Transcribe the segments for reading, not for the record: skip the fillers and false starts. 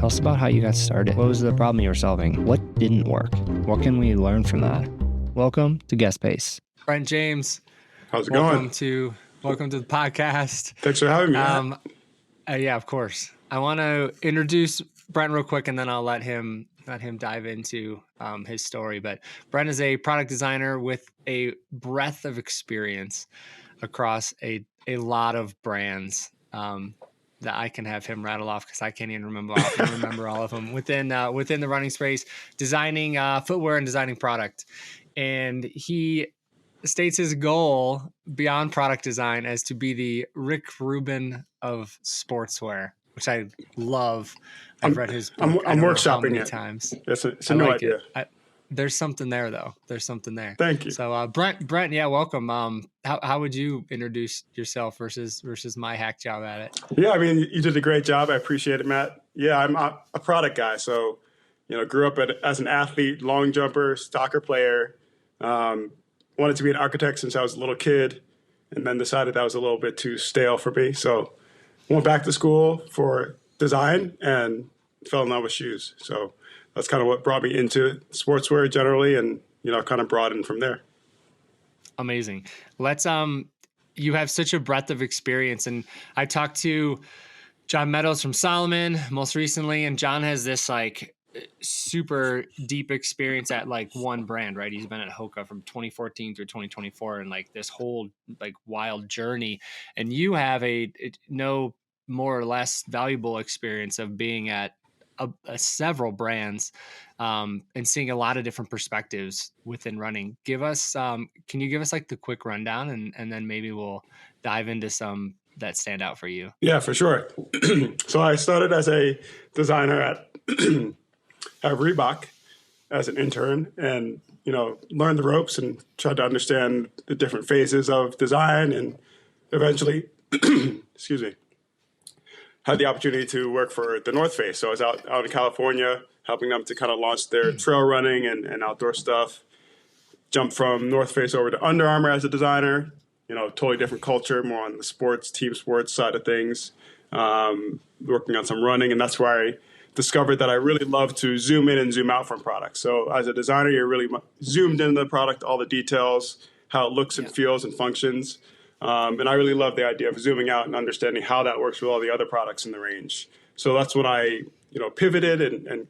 Tell us about how you got started. What was the problem you were solving? What didn't work? What can we learn from that? Welcome to Guest Space. Brent James. How's it going? Welcome to the podcast. Thanks for having me. Yeah, of course. I want to introduce Brent real quick, and then I'll let him dive into his story. But Brent is a product designer with a breadth of experience across a lot of brands that I can have him rattle off because I can't even remember all of them within the running space, designing footwear and designing product. And he states his goal beyond product design as to be the Rick Rubin of sportswear, which I love. I've read his book. I'm workshopping it times. It's a new idea. There's something there, though. There's something there. Thank you. So, Brent, yeah, welcome. How would you introduce yourself versus my hack job at it? Yeah, I mean, you did a great job. I appreciate it, Matt. Yeah, I'm a product guy. So, grew up as an athlete, long jumper, soccer player. Wanted to be an architect since I was a little kid, and then decided that was a little bit too stale for me. So, went back to school for design and fell in love with shoes. So that's kind of what brought me into sportswear generally, and kind of broadened from there. Amazing. Let's you have such a breadth of experience, and I talked to John Meadows from Salomon most recently, and John has this super deep experience at one brand, right? He's been at Hoka from 2014 through 2024, and this whole wild journey. And you have a no more or less valuable experience of being at several brands and seeing a lot of different perspectives within running. Can you give us the quick rundown, and then maybe we'll dive into some that stand out for you? Yeah, for sure. So I started as a designer at Reebok as an intern, and learned the ropes and tried to understand the different phases of design, and eventually excuse me, had the opportunity to work for the North Face. So I was out in California helping them to kind of launch their trail running and outdoor stuff. Jumped from North Face over to Under Armour as a designer, totally different culture, more on the team sports side of things, working on some running. And that's where I discovered that I really love to zoom in and zoom out from products. So as a designer, you're really zoomed into the product, all the details, how it looks and feels and functions. And I really love the idea of zooming out and understanding how that works with all the other products in the range. So that's when I, pivoted and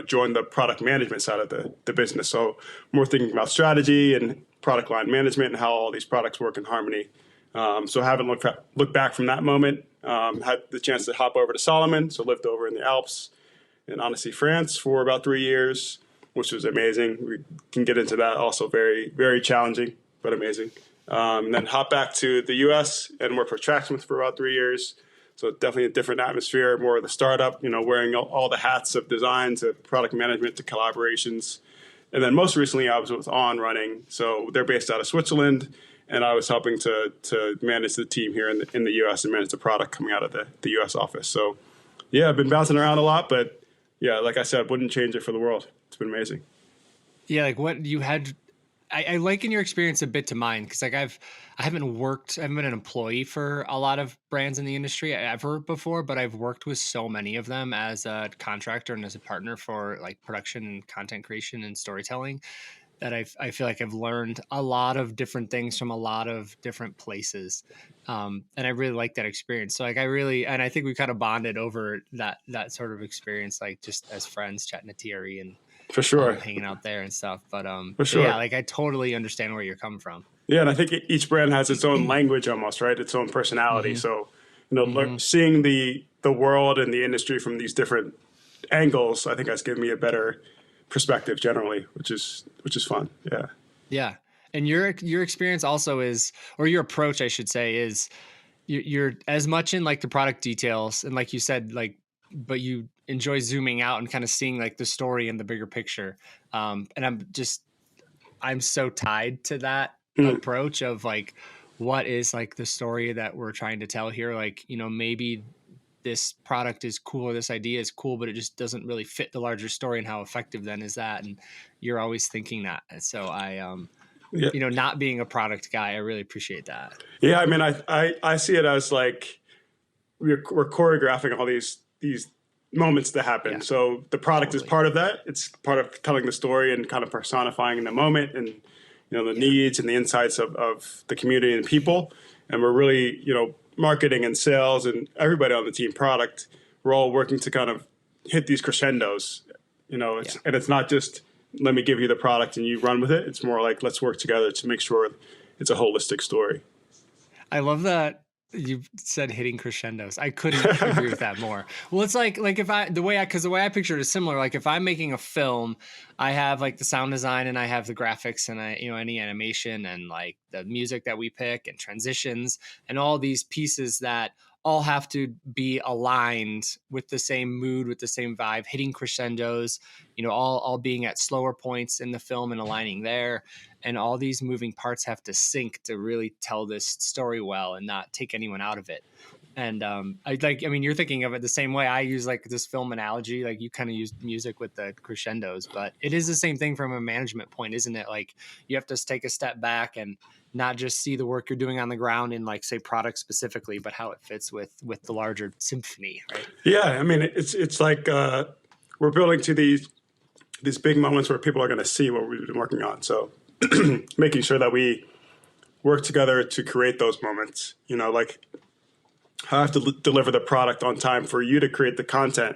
joined the product management side of the business. So more thinking about strategy and product line management and how all these products work in harmony. So I haven't looked back from that moment. Had the chance to hop over to Salomon, so lived over in the Alps in Annecy, France for about 3 years, which was amazing. We can get into that. Also very, very challenging, but amazing. And then hop back to the U.S. and work for Tracksmith for about 3 years. So definitely a different atmosphere, more of the startup, wearing all the hats of design to product management to collaborations. And then most recently I was with On Running. So they're based out of Switzerland, and I was helping to manage the team here in the U.S. and manage the product coming out of the U.S. office. So yeah, I've been bouncing around a lot, but yeah, like I said, wouldn't change it for the world. It's been amazing. Yeah, what you had, I liken your experience a bit to mine, because I haven't been an employee for a lot of brands in the industry ever before, but I've worked with so many of them as a contractor and as a partner for production and content creation and storytelling, that I feel like I've learned a lot of different things from a lot of different places. And I really like that experience. So and I think we kind of bonded over that sort of experience, just as friends chatting at TRE and for sure hanging out there and stuff. But for sure. Yeah, I totally understand where you're coming from. Yeah. And I think each brand has its own language almost, right? Its own personality. Mm-hmm. So, seeing the world and the industry from these different angles, I think has given me a better perspective generally, which is fun. Yeah. Yeah. And your experience also is, or your approach, I should say, is you're as much in the product details. And like you said, but you enjoy zooming out and kind of seeing the story and the bigger picture. And I'm so tied to that approach of what is the story that we're trying to tell here? Maybe this product is cool or this idea is cool, but it just doesn't really fit the larger story, and how effective then is that? And you're always thinking that. And so not being a product guy, I really appreciate that. Yeah. I mean, I see it as we're choreographing all these moments to happen. Yeah, So the product is totally. part of that. It's part of telling the story and kind of personifying the moment and, the needs and the insights of the community and people. And we're really, marketing and sales and everybody on the team product, we're all working to kind of hit these crescendos. And it's not just let me give you the product and you run with it. It's more like let's work together to make sure it's a holistic story. I love that you said hitting crescendos. I couldn't agree with that more. Well, it's like if the way I picture it is similar. Like if I'm making a film, I have like the sound design and I have the graphics and any animation and like the music that we pick and transitions and all these pieces that all have to be aligned with the same mood, with the same vibe, hitting crescendos, all being at slower points in the film and aligning there. And all these moving parts have to sync to really tell this story well and not take anyone out of it. And you're thinking of it the same way. I use like this film analogy, like you kind of use music with the crescendos, but it is the same thing from a management point, isn't it? Like you have to take a step back and not just see the work you're doing on the ground in like say product specifically, but how it fits with the larger symphony, right? Yeah, I mean, it's like we're building to these big moments where people are going to see what we've been working on. So making sure that we work together to create those moments. Like I have to deliver the product on time for you to create the content.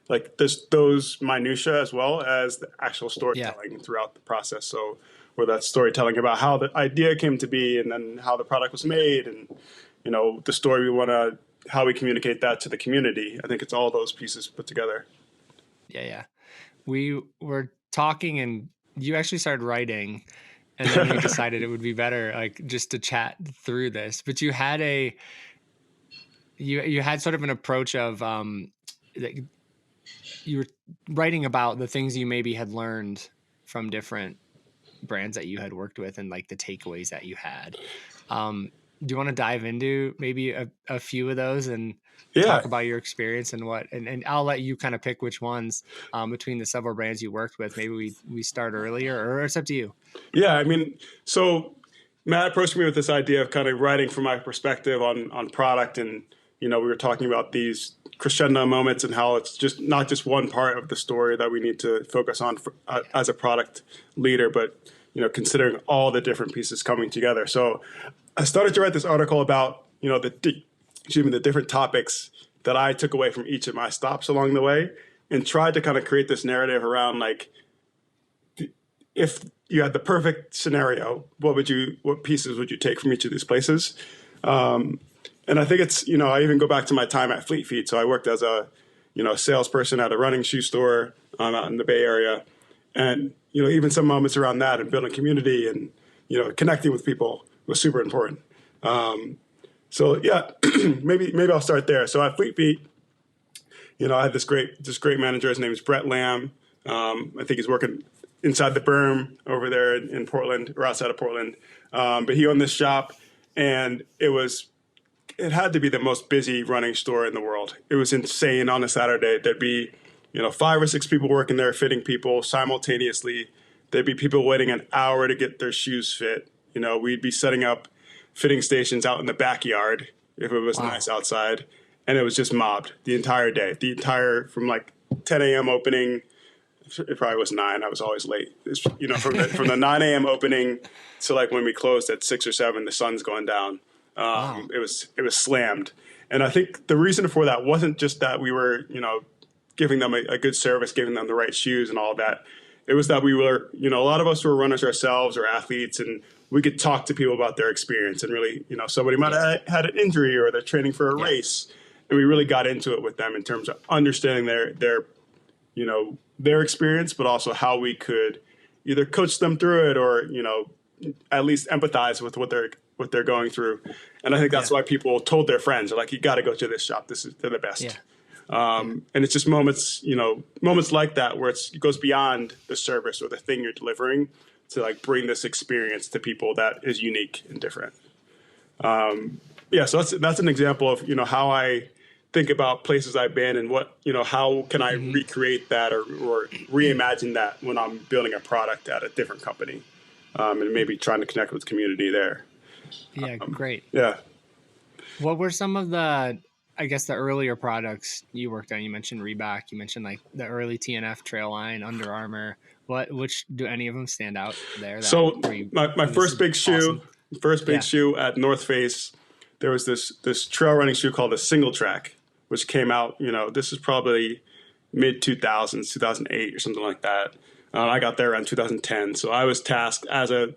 Like those minutia as well as the actual storytelling throughout the process. So whether that's storytelling about how the idea came to be and then how the product was made and, the story how we communicate that to the community. I think it's all those pieces put together. Yeah. We were talking and you actually started writing and then we decided it would be better like just to chat through this. But you had you had sort of an approach of you were writing about the things you maybe had learned from different brands that you had worked with and like the takeaways that you had. Do you want to dive into maybe a few of those and talk about your experience and and I'll let you kind of pick which ones between the several brands you worked with. Maybe we start earlier or it's up to you. Yeah. I mean, so Matt approached me with this idea of kind of writing from my perspective on product. And, we were talking about these crescendo moments and how it's just not just one part of the story that we need to focus on as a product leader, but, considering all the different pieces coming together. So I started to write this article about, the different topics that I took away from each of my stops along the way and tried to kind of create this narrative around like, if you had the perfect scenario, what pieces would you take from each of these places? And I think it's, I even go back to my time at Fleet Feet. So I worked as a, salesperson at a running shoe store out in the Bay Area. And, even some moments around that and building community and, connecting with people was super important. So yeah, maybe I'll start there. So at Fleet Feet, I had this great manager. His name is Brent Lamb. I think he's working inside the berm over there in Portland or outside of Portland. But he owned this shop and it had to be the most busy running store in the world. It was insane. On a Saturday, there'd be, 5 or 6 people working there, fitting people simultaneously. There'd be people waiting an hour to get their shoes fit. We'd be setting up fitting stations out in the backyard if it was nice outside. And it was just mobbed the entire day, from like 10 a.m. opening. It probably was 9. I was always late. From the 9 a.m. opening to like when we closed at 6 or 7, the sun's going down. It was slammed. And I think the reason for that wasn't just that we were, giving them a good service, giving them the right shoes and all of that. It was that we were, a lot of us were runners ourselves or athletes, and we could talk to people about their experience and really, somebody might have had an injury or they're training for a race. And we really got into it with them in terms of understanding their experience, but also how we could either coach them through it or, at least empathize with what they're going through. And I think that's why people told their friends, they're like, you got to go to this shop. They're the best. Yeah. And it's just moments like that where it goes beyond the service or the thing you're delivering to like bring this experience to people that is unique and different. So that's an example of, how I think about places I've been and what, how can I recreate that or reimagine that when I'm building a product at a different company, and maybe trying to connect with the community there. Yeah, great. Yeah. What were some of the, I guess the earlier products you worked on, you mentioned Reebok, you mentioned like the early TNF trail line, Under Armour. Which do any of them stand out there? So my first big shoe, awesome. shoe at North Face, there was this trail running shoe called a Single Track, which came out, this is probably mid 2000s, 2008 or something like that. I got there around 2010. So I was tasked as a,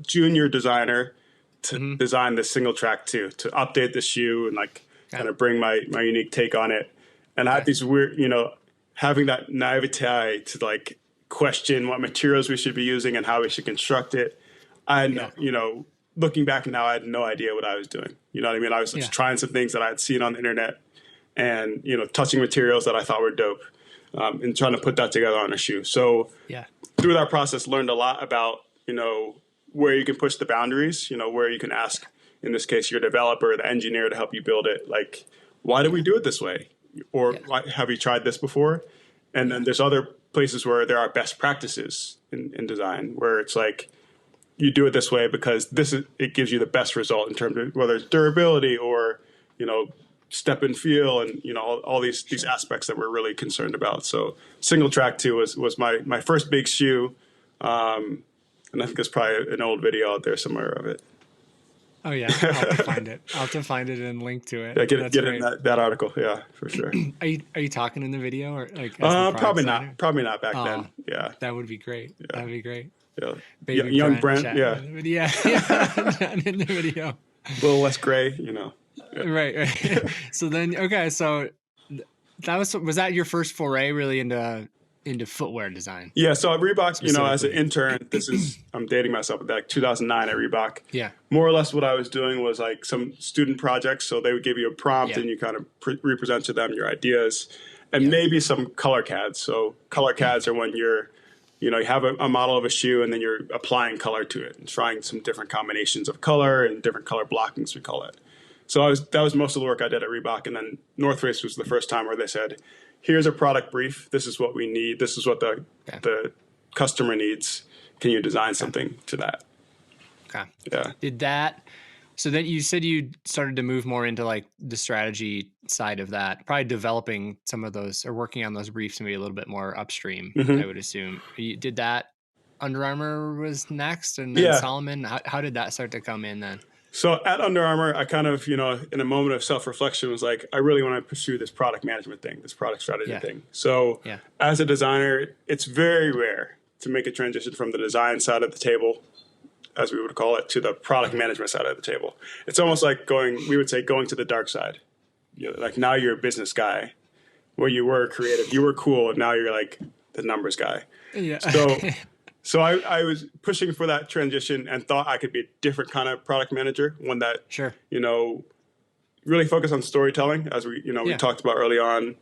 junior designer to design this Single Track too, to update the shoe and like kind of bring my unique take on it. And I had these weird, having that naivete to like question what materials we should be using and how we should construct it. Looking back now, I had no idea what I was doing. You know what I mean? I was just trying some things that I had seen on the internet and, touching materials that I thought were dope, and trying to put that together on a shoe. So through that process, learned a lot about, where you can push the boundaries, where you can ask, in this case, your developer, the engineer to help you build it. Like, why do we do it this way? Or have you tried this before? And then there's other places where there are best practices in design, where it's like, you do it this way because it gives you the best result in terms of whether it's durability or, step and feel and, all these aspects that we're really concerned about. So Single Track 2 was my first big shoe. And I think there's probably an old video out there somewhere of it. Oh yeah, I'll have to find it. I'll have to find it and link to it. Yeah, get in that article. Yeah, for sure. Are you talking in the video or like? Probably not. Probably not back then. Yeah, that would be great. Yeah. That would be great. Yeah, Baby young Brent. Yeah, in the video. A little less gray, Yeah. Right. So then, so that was that your first foray really into footwear design? Yeah. So at Reebok, as an intern, I'm dating myself, but like 2009 at Reebok. Yeah. More or less what I was doing was like some student projects. So they would give you a prompt and you kind of represent to them your ideas and maybe some color CADs. So color CADs are when you have a model of a shoe and then you're applying color to it and trying some different combinations of color and different color blockings, we call it. So that was most of the work I did at Reebok. And then North Face was the first time where they said, here's a product brief. This is what we need. This is what the customer needs. Can you design something to that? Okay. Yeah. So then you said you started to move more into like the strategy side of that, probably developing some of those or working on those briefs maybe a little bit more upstream, I would assume. You did that. Under Armour was next and then Salomon. How did that start to come in then? So at Under Armour, I kind of, in a moment of self-reflection was like, I really want to pursue this product management thing, this product strategy thing. So as a designer, it's very rare to make a transition from the design side of the table, as we would call it, to the product management side of the table. It's almost like going to the dark side. Like now you're a business guy where you were creative, you were cool, and now you're like the numbers guy. Yeah. So I was pushing for that transition and thought I could be a different kind of product manager, one that, really focused on storytelling, as we talked about early on,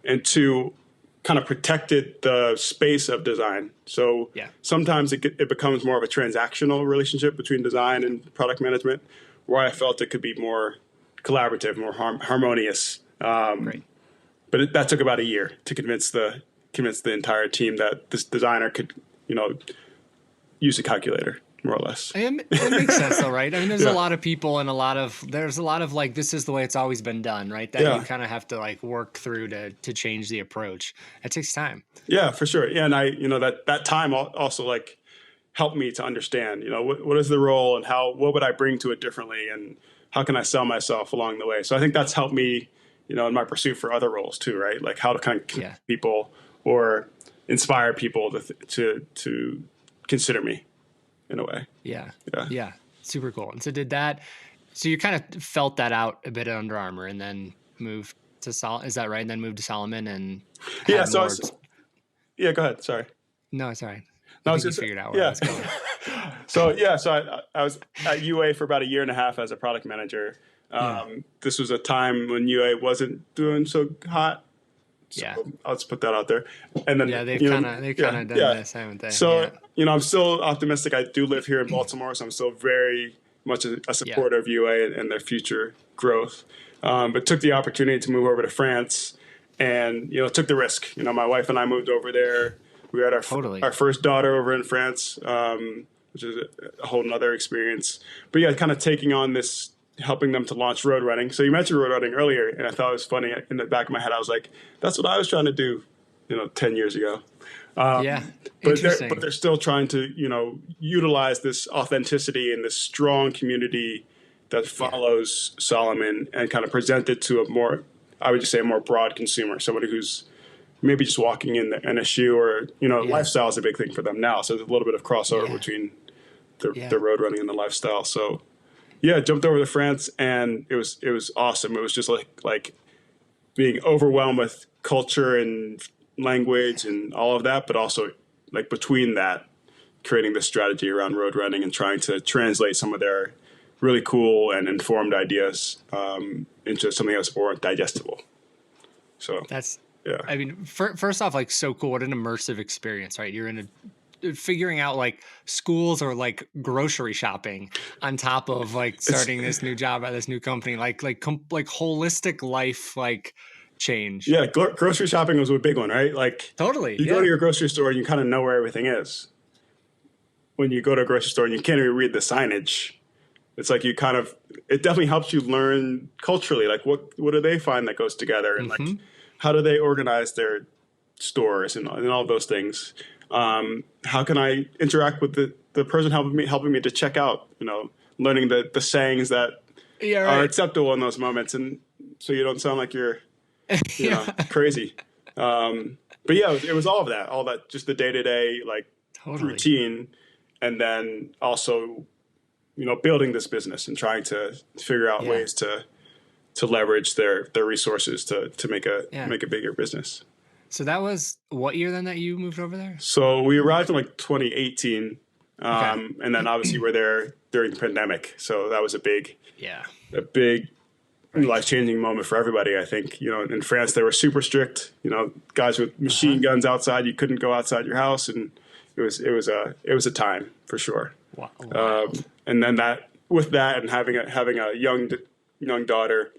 and two, kind of protected the space of design. So sometimes it becomes more of a transactional relationship between design and product management, where I felt it could be more collaborative, more harmonious. But that took about a year to convince the entire team that this designer could, use a calculator, more or less. It makes sense though, right? I mean, there's a lot of people and there's a lot of like, this is the way it's always been done, right? That you kind of have to like work through to change the approach. It takes time. Yeah, for sure. Yeah. And I, that time also like helped me to understand, what is the role and what would I bring to it differently and how can I sell myself along the way? So I think that's helped me, in my pursuit for other roles too, right? Like how to kind of keep people or inspire people to consider me in a way. Yeah. Super cool. And so you kind of felt that out a bit at Under Armour and then moved to is that right? And then moved to Salomon and go ahead. Sorry. No, it's all right. No, I think you figured out where I was going. So I was at UA for about a year and a half as a product manager. This was a time when UA wasn't doing so hot. So I'll just put that out there. And then they've kind of done this, haven't they? So I'm still optimistic. I do live here in Baltimore, so I'm still very much a supporter of UA and their future growth. But took the opportunity to move over to France, and took the risk. My wife and I moved over there. We had our first daughter over in France, which is a whole nother experience. But kind of taking on this helping them to launch road running. So you mentioned road running earlier, and I thought it was funny. In the back of my head, I was like, that's what I was trying to do, 10 years ago. Yeah, but they're still trying to, utilize this authenticity and this strong community that follows Solomon and kind of present it to a more, I would just say, a more broad consumer, somebody who's maybe just walking in a shoe, or lifestyle is a big thing for them now. So there's a little bit of crossover between the road running and the lifestyle. So yeah, jumped over to France, and it was awesome. It was just like being overwhelmed with culture and language and all of that, but also like between that, creating this strategy around road running and trying to translate some of their really cool and informed ideas into something that's more digestible. So that's, yeah. I mean, first off, like, so cool. What an immersive experience, right? You're figuring out like schools or like grocery shopping on top of like starting this new job at this new company, like holistic life, like change. Yeah. Grocery shopping was a big one, right? Like totally. You go to your grocery store and you kind of know where everything is. When you go to a grocery store and you can't even read the signage, it's like it definitely helps you learn culturally. Like what do they find that goes together, and like how do they organize their stores and all those things. How can I interact with the person helping me to check out, learning the sayings that are acceptable in those moments. And so you don't sound like you're crazy. But yeah, it was all that, just the day-to-day, like routine. And then also, building this business and trying to figure out ways to leverage their resources to make a bigger business. So that was what year then that you moved over there? So we arrived in like 2018. And then obviously we're there during the pandemic. So that was a big life-changing moment for everybody, I think. In France, they were super strict, guys with machine guns outside. You couldn't go outside your house. And it was a time for sure. Wow. And then and having a young daughter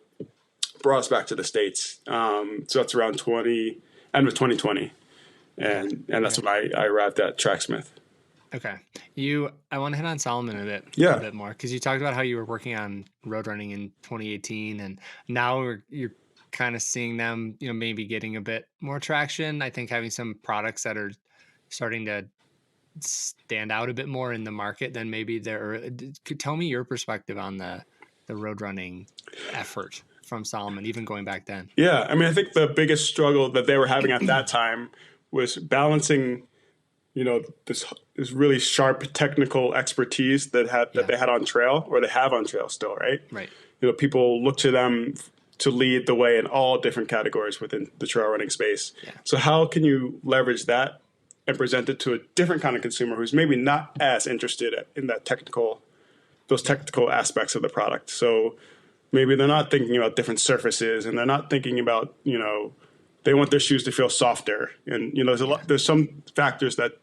brought us back to the States. So that's around end of 2020. And that's when I arrived at Tracksmith. Okay. I want to hit on Solomon a bit more, because you talked about how you were working on road running in 2018, and now you're kind of seeing them, maybe getting a bit more traction. I think having some products that are starting to stand out a bit more in the market than maybe tell me your perspective on the road running effort from Solomon, even going back then. Yeah. I mean, I think the biggest struggle that they were having at that time was balancing, this really sharp technical expertise that they had on trail, or they have on trail still, right? Right. People look to them to lead the way in all different categories within the trail running space. Yeah. So how can you leverage that and present it to a different kind of consumer who's maybe not as interested in those technical aspects of the product? So maybe they're not thinking about different surfaces, and they're not thinking about, they want their shoes to feel softer. And, there's some factors that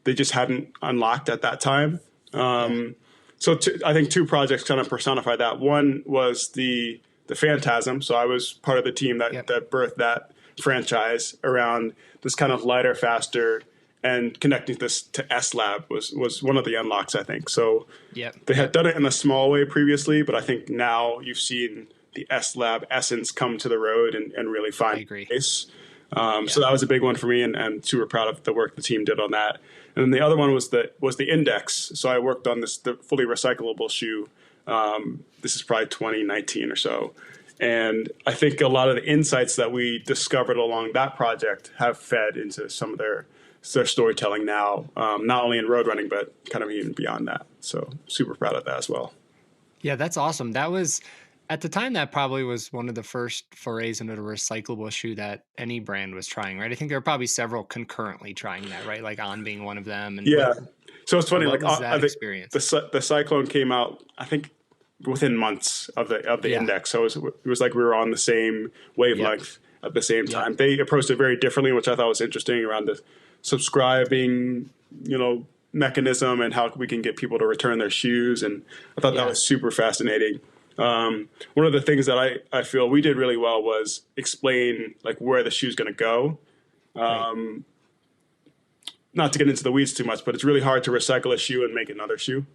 they just hadn't unlocked at that time. So I think two projects kind of personify that. One was the Phantasm. So I was part of the team that birthed that franchise around this kind of lighter, faster, and connecting this to S-Lab was one of the unlocks, I think. So they had done it in a small way previously, but I think now you've seen the S-Lab essence come to the road and really find place. So that was a big one for me, and super proud of the work the team did on that. And then the other one was the Index. So I worked on the fully recyclable shoe. This is probably 2019 or so. And I think a lot of the insights that we discovered along that project have fed into some of their storytelling now, not only in road running, but kind of even beyond that. So super proud of that as well. Yeah, that's awesome. That was, at the time, that probably was one of the first forays into a recyclable shoe that any brand was trying, right? I think there were probably several concurrently trying that, right? Like On being one of them. And so it's funny. What was that I think experience? the Cyclone came out, I think, within months of the Index. So it was like we were on the same wavelength at the same time. They approached it very differently, which I thought was interesting, around the subscribing, mechanism and how we can get people to return their shoes. And I thought that was super fascinating. One of the things that I feel we did really well was explain like where the shoe's going to go. Not to get into the weeds too much, but it's really hard to recycle a shoe and make another shoe.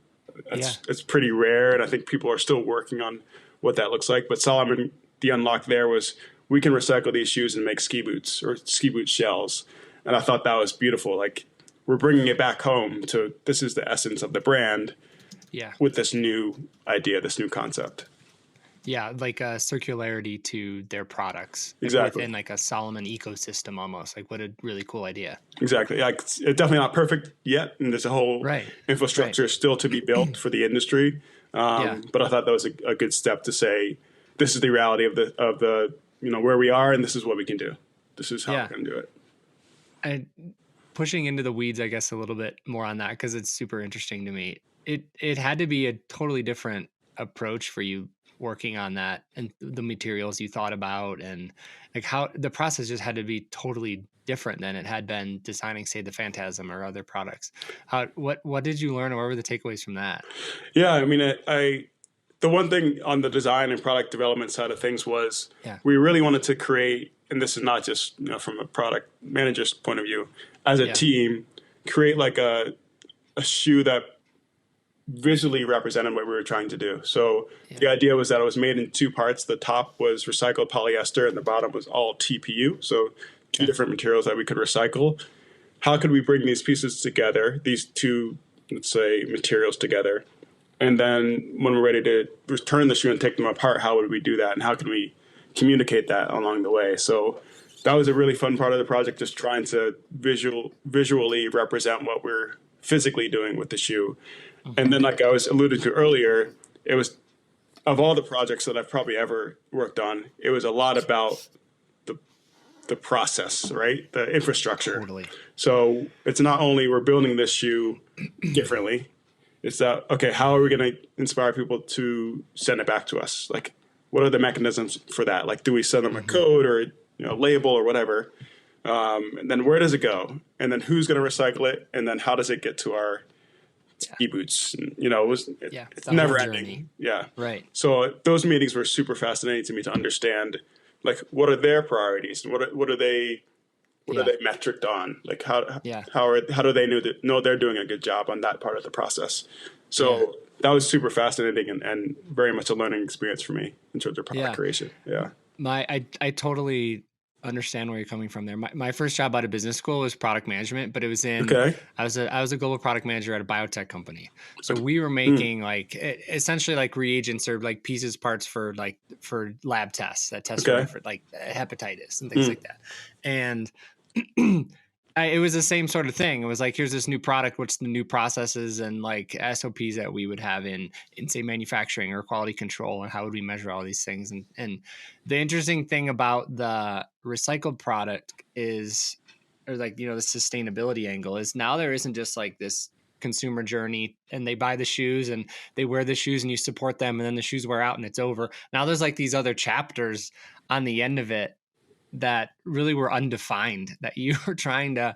It's pretty rare, and I think people are still working on what that looks like. But Solomon, the unlock there was we can recycle these shoes and make ski boots or ski boot shells, and I thought that was beautiful. Like we're bringing it back home to this is the essence of the brand, with this new idea, this new concept. Yeah, like a circularity to their products. Exactly. Within like a Solomon ecosystem almost. Like what a really cool idea. Exactly. Like it's definitely not perfect yet, and there's a whole infrastructure still to be built for the industry. But I thought that was a good step to say this is the reality of the where we are, and this is what we can do. This is how we're going to do it. And pushing into the weeds, I guess, a little bit more on that because it's super interesting to me. It had to be a totally different approach for you working on that and the materials you thought about, and like how the process just had to be totally different than it had been designing, say, the Phantasm or other products. What did you learn, or what were the takeaways from that? Yeah, I mean, the one thing on the design and product development side of things was we really wanted to create, and this is not just from a product manager's point of view, as a team, create like a shoe that visually represented what we were trying to do. So the idea was that it was made in two parts. The top was recycled polyester and the bottom was all TPU. So two different materials that we could recycle. How could we bring these pieces together, these two, let's say, materials together? And then when we're ready to return the shoe and take them apart, how would we do that? And how can we communicate that along the way? So that was a really fun part of the project, just trying to visually represent what we're physically doing with the shoe. And then, like I was alluding to earlier, it was, of all the projects that I've probably ever worked on, it was a lot about the process, right? The infrastructure. Totally. So it's not only we're building this shoe differently, it's that, okay, how are we going to inspire people to send it back to us? Like, what are the mechanisms for that? Like, do we send them a code or label or whatever? And then where does it go? And then who's going to recycle it? And then how does it get to our ski boots? And, it's never ending. Yeah. Right. So those meetings were super fascinating to me to understand, like, what are their priorities? And what are they metriced on? Like, how do they know they're doing a good job on that part of the process? So that was super fascinating and very much a learning experience for me in terms of product creation. Yeah. I totally understand where you're coming from there. My first job out of business school was product management, but it was in, I was a global product manager at a biotech company. So we were making like essentially like reagents or like pieces, parts for lab tests that test for like hepatitis and things like that. And it was the same sort of thing. It was like, here's this new product. What's the new processes and like SOPs that we would have in say manufacturing or quality control, and how would we measure all these things? And the interesting thing about the recycled product is, or like, the sustainability angle is now there isn't just like this consumer journey and they buy the shoes and they wear the shoes and you support them and then the shoes wear out and it's over. Now there's like these other chapters on the end of it that really were undefined, that you were trying to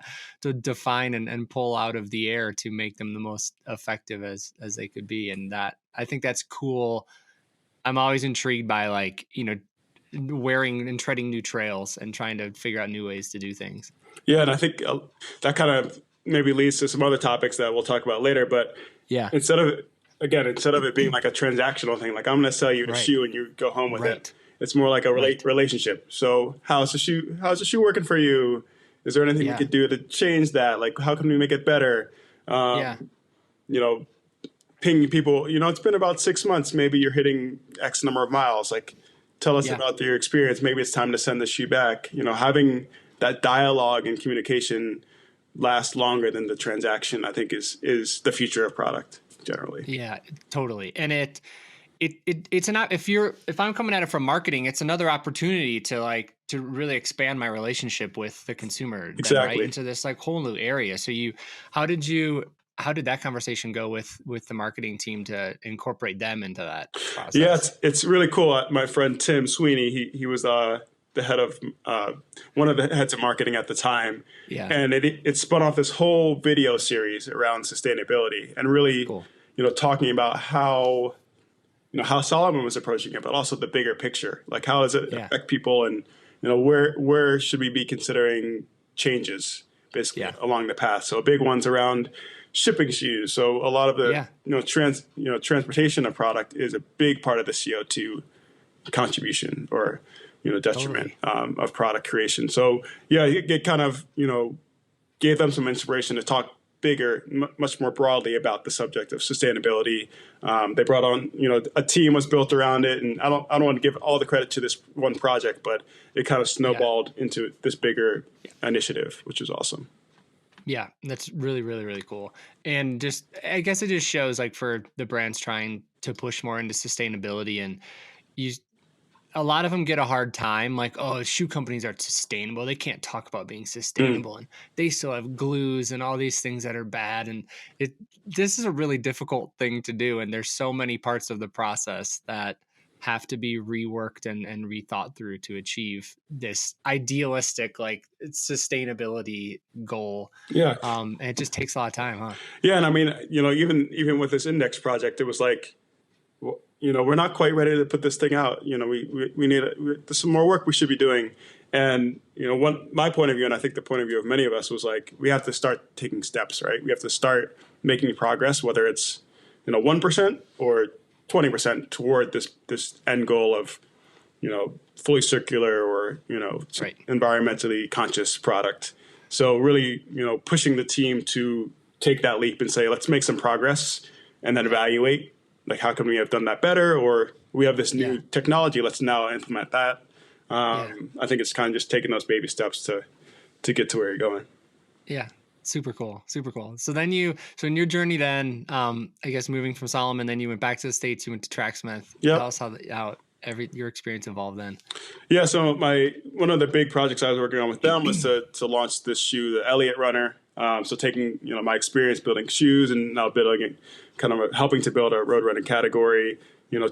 define and pull out of the air to make them the most effective as they could be. And that, I think that's cool. I'm always intrigued by like, wearing and treading new trails and trying to figure out new ways to do things. Yeah. And I think that kind of maybe leads to some other topics that we'll talk about later, but instead of it being like a transactional thing, like I'm going to sell you a shoe and you go home with it. It's more like a relationship. So how's the shoe working for you? Is there anything we could do to change that? Like, how can we make it better? Pinging people, it's been about 6 months. Maybe you're hitting X number of miles. Like, tell us about your experience. Maybe it's time to send the shoe back. Having that dialogue and communication last longer than the transaction, I think is the future of product generally. Yeah, totally. And it's not, if I'm coming at it from marketing, it's another opportunity to really expand my relationship with the consumer, right, into this like whole new area. So how did that conversation go with the marketing team to incorporate them into that process? Yeah, it's really cool. My friend Tim Sweeney, he was the head of one of the heads of marketing at the time, and it spun off this whole video series around sustainability and really, talking about how Solomon was approaching it, but also the bigger picture. Like, how does it affect people, and where should we be considering changes basically along the path? So big ones around shipping shoes. So a lot of the Yeah. transportation of product is a big part of the CO2 contribution or detriment Totally. of product creation. So yeah, it kind of gave them some inspiration to talk bigger, much more broadly about the subject of sustainability. They brought on, a team was built around it, and I don't want to give all the credit to this one project, but it kind of snowballed into this bigger initiative, which is awesome. Yeah, that's really, really, really cool. And just, I guess it just shows like for the brands trying to push more into sustainability, and you, a lot of them get a hard time. Like, oh, shoe companies are sustainable. They can't talk about being Mm. sustainable, and they still have glues and all these things that are bad. And this is a really difficult thing to do. And there's so many parts of the process that have to be reworked and rethought through to achieve this idealistic like sustainability goal. Yeah. And it just takes a lot of time, huh? Yeah. And I mean, even with this index project, it was like, we're not quite ready to put this thing out. We need there's some more work we should be doing. And, my point of view, and I think the point of view of many of us was like, we have to start taking steps, right? We have to start making progress, whether it's, 1% or 20% toward this end goal of, fully circular or, Right. environmentally conscious product. So really, pushing the team to take that leap and say, let's make some progress and then evaluate, like, how can we have done that better? Or we have this new technology, let's now implement that. I think it's kind of just taking those baby steps to get to where you're going. Yeah. Super cool. Super cool. So then so in your journey then, I guess moving from Solomon, then you went back to the States, you went to Tracksmith. Yep. Tell us how your experience evolved then. Yeah. So one of the big projects I was working on with them was to launch this shoe, the Elliott Runner. So taking, my experience building shoes and now building kind of helping to build a road running category,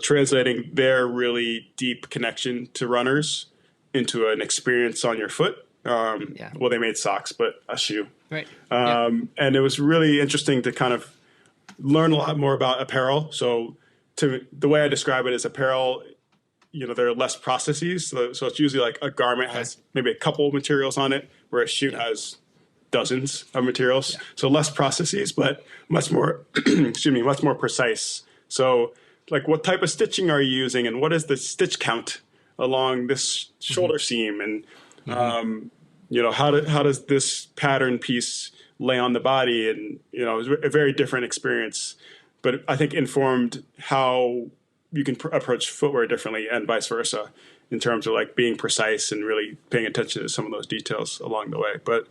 translating their really deep connection to runners into an experience on your foot. Well, they made socks, but a shoe. Right. And it was really interesting to kind of learn a lot more about apparel. So the way I describe it is apparel, there are less processes. So it's usually like a garment has maybe a couple of materials on it, where a shoe has dozens of materials. Yeah. So less processes, but much more, much more precise. So like, what type of stitching are you using, and what is the stitch count along this shoulder seam? And, how does this pattern piece lay on the body? And, it was a very different experience, but I think informed how you can approach footwear differently and vice versa in terms of like being precise and really paying attention to some of those details along the way. But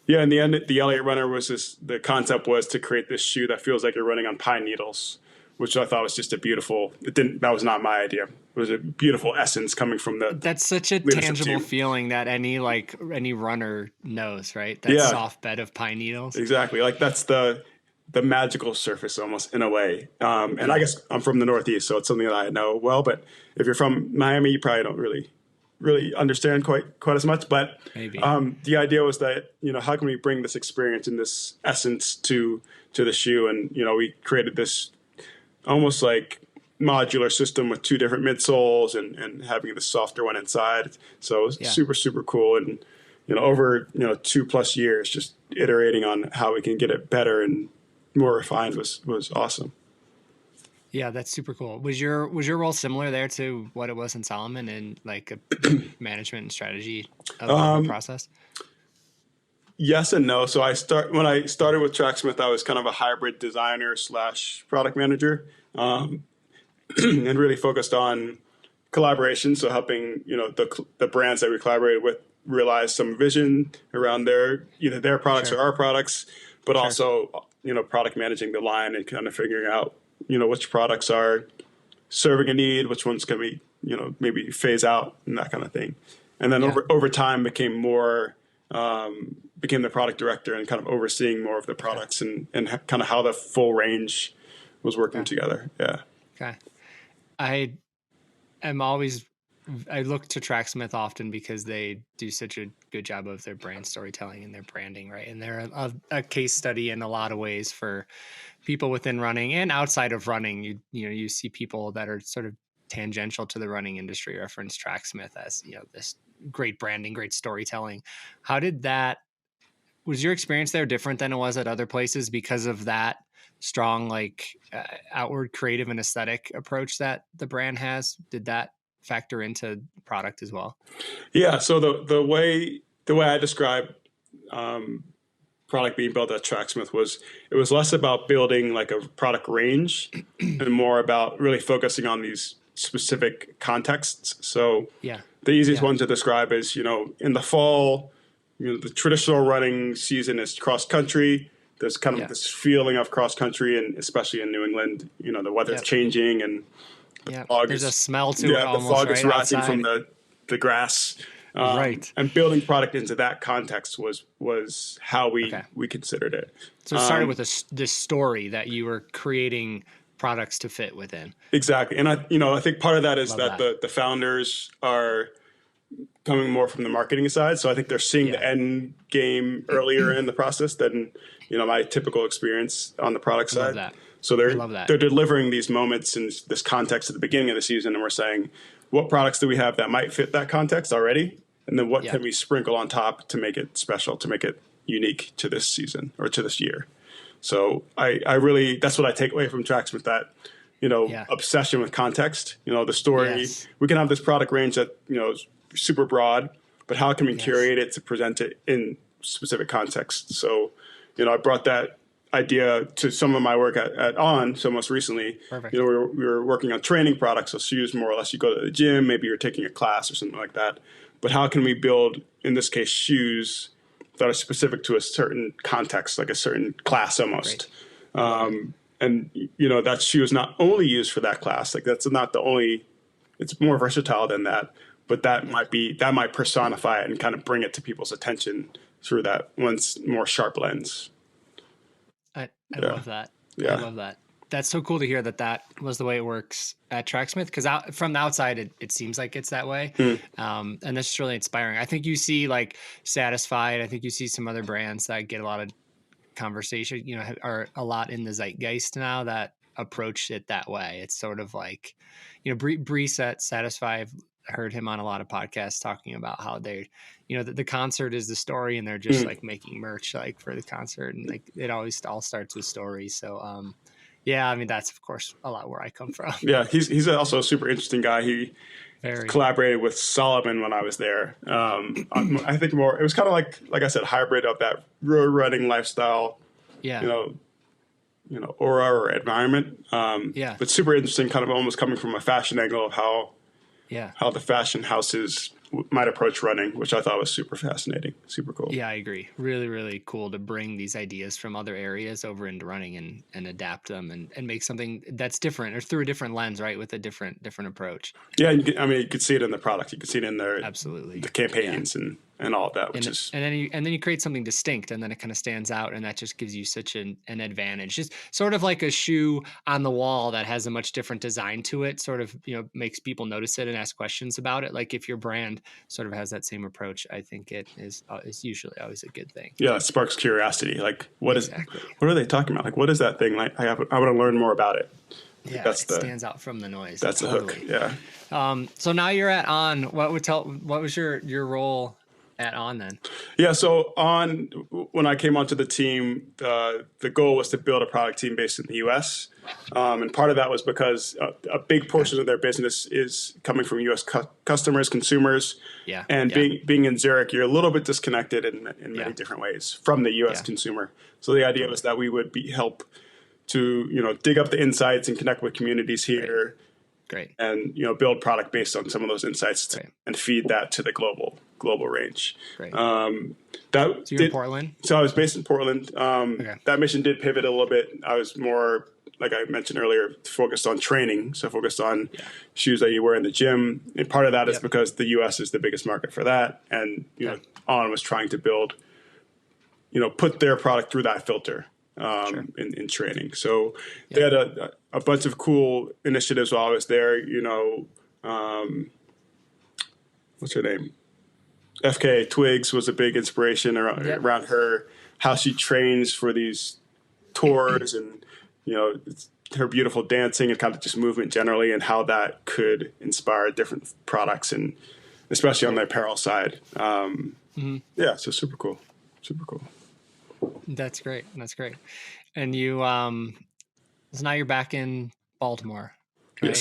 yeah, in the end, the Elliott Runner the concept was to create this shoe that feels like you're running on pine needles, which I thought was just that was not my idea. It was a beautiful essence coming from that's such a tangible feeling that any runner knows, right? That soft bed of pine needles. Exactly. Like that's the magical surface almost in a way. And I guess I'm from the Northeast, so it's something that I know well, but if you're from Miami, you probably don't really understand quite as much. But maybe the idea was that, how can we bring this experience and this essence to the shoe? And, we created this almost like modular system with two different midsoles and having the softer one inside. So it was super, super cool. And, over, 2+ years, just iterating on how we can get it better and more refined was awesome. Yeah, that's super cool. Was your role similar there to what it was in Solomon and like a management and strategy of the process? Yes and no. So when I started with Tracksmith, I was kind of a hybrid designer / product manager, and really focused on collaboration. So helping the brands that we collaborated with realize some vision around either their products or our products, but also product managing the line and kind of figuring out which products are serving a need, which ones can we maybe phase out and that kind of thing. And then over time became the product director and kind of overseeing more of the products and kind of how the full range was working together. Yeah. Okay. I look to Tracksmith often because they do such a good job of their brand storytelling and their branding, right? And they're a case study in a lot of ways for people within running and outside of running. You see people that are sort of tangential to the running industry reference Tracksmith as, this great branding, great storytelling. was your experience there different than it was at other places because of that strong, like outward creative and aesthetic approach that the brand has? Did that factor into product as well? Yeah. So the way I describe product being built at Tracksmith was, it was less about building like a product range and more about really focusing on these specific contexts. So the easiest one to describe is, in the fall, the traditional running season is cross country. There's kind of this feeling of cross country, and especially in New England, the weather's changing and the fog there's is, a smell to it almost, the fog is right, rising outside. from the grass. Right. And building product into that context was how we considered it. So it started with this story that you were creating products to fit within. Exactly. And I think part of that is that the founders are coming more from the marketing side. So I think they're seeing the end game earlier in the process than, my typical experience on the product side. Love that. So they're delivering these moments in this context at the beginning of the season. And we're saying, what products do we have that might fit that context already? And then what can we sprinkle on top to make it special, to make it unique to this season or to this year? So I really, that's what I take away from Tracksmith, that, obsession with context, the story. We can have this product range that, is super broad, but how can we curate it to present it in specific contexts? So, I brought that idea to some of my work at On. So most recently, we were working on training products. So shoes, more or less, you go to the gym, maybe you're taking a class or something like that. But how can we build, in this case, shoes that are specific to a certain context, like a certain class almost? And, that shoe is not only used for that class. Like that's not the only, it's more versatile than that. But that might personify it and kind of bring it to people's attention through that one's more sharp lens. I love that. I love that. That's so cool to hear that was the way it works at Tracksmith, because from the outside, it seems like it's that way. And that's just really inspiring. I think you see like Satisfied. I think you see some other brands that get a lot of conversation, are a lot in the zeitgeist now that approach it that way. It's sort of like, Brees at Satisfied, I heard him on a lot of podcasts talking about how they, the concert is the story, and they're just like making merch like for the concert, and like it always all starts with stories. So, that's of course a lot where I come from. Yeah, he's also a super interesting guy. He collaborated with Solomon when I was there. I think it was kind of like I said, hybrid of that road running lifestyle. Aura or environment. But super interesting, kind of almost coming from a fashion angle of how the fashion houses might approach running, which I thought was super fascinating, super cool. Yeah, I agree. Really, really cool to bring these ideas from other areas over into running and adapt them and make something that's different, or through a different lens, right? With a different approach. Yeah. You could see it in the product. You could see it in their, absolutely, the campaigns and all of that, and then you create something distinct, and then it kind of stands out, and that just gives you such an advantage. Just sort of like a shoe on the wall that has a much different design to it, sort of, makes people notice it and ask questions about it. Like if your brand sort of has that same approach, I think it is usually always a good thing. Yeah, it sparks curiosity. Like what are they talking about? Like what is that thing? Like I want to learn more about it. Yeah, it stands out from the noise. That's the hook. Yeah. So now you're at On. What was your role at On then? Yeah, so On, when I came onto the team, the goal was to build a product team based in the U.S. And part of that was because a big portion of their business is coming from U.S. customers, consumers. Yeah. And being in Zurich, you're a little bit disconnected in many different ways from the U.S. consumer. So the idea was that we would help to dig up the insights and connect with communities here. Great. And build product based on some of those insights and feed that to the global range. Great. So you're in Portland? So I was based in Portland. That mission did pivot a little bit. I was more, like I mentioned earlier, focused on training. So focused on shoes that you wear in the gym. And part of that is because the U.S. is the biggest market for that. And On was trying to build, put their product through that filter. In training. So they had a bunch of cool initiatives while I was there, what's her name? FK Twigs was a big inspiration around her, how she trains for these tours and, her beautiful dancing and kind of just movement generally, and how that could inspire different products, and especially on the apparel side. So super cool. Super cool. That's great. That's great. And you, so now you're back in Baltimore, Yeah, right?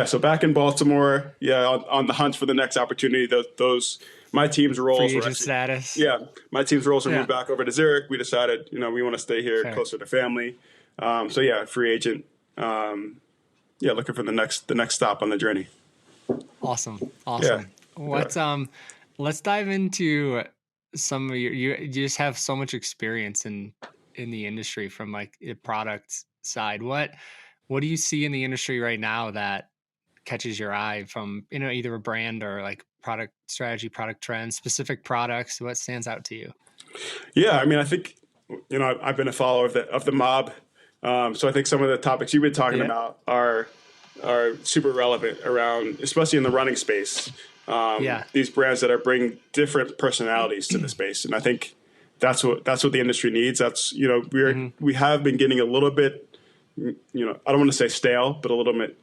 so back in Baltimore, on the hunt for the next opportunity. Those my team's Free roles were agent actually, status. yeah, my team's roles were Yeah. moved back over to Zurich. We decided, we want to stay here Fair. closer to family. So yeah, free agent. Looking for the next stop on the journey. Awesome. Yeah, Awesome. yeah. Let's dive into some of you just have so much experience in the industry from like the product side. What do you see in the industry right now that catches your eye from, either a brand or like product strategy, product trends, specific products? What stands out to you? Yeah, I mean, I think I've been a follower of the mob, so I think some of the topics you've been talking Yeah. about are super relevant around, especially in the running space. Yeah. These brands that are bringing different personalities to the space, and I think that's what the industry needs. That's we have been getting a little bit, I don't want to say stale, but a little bit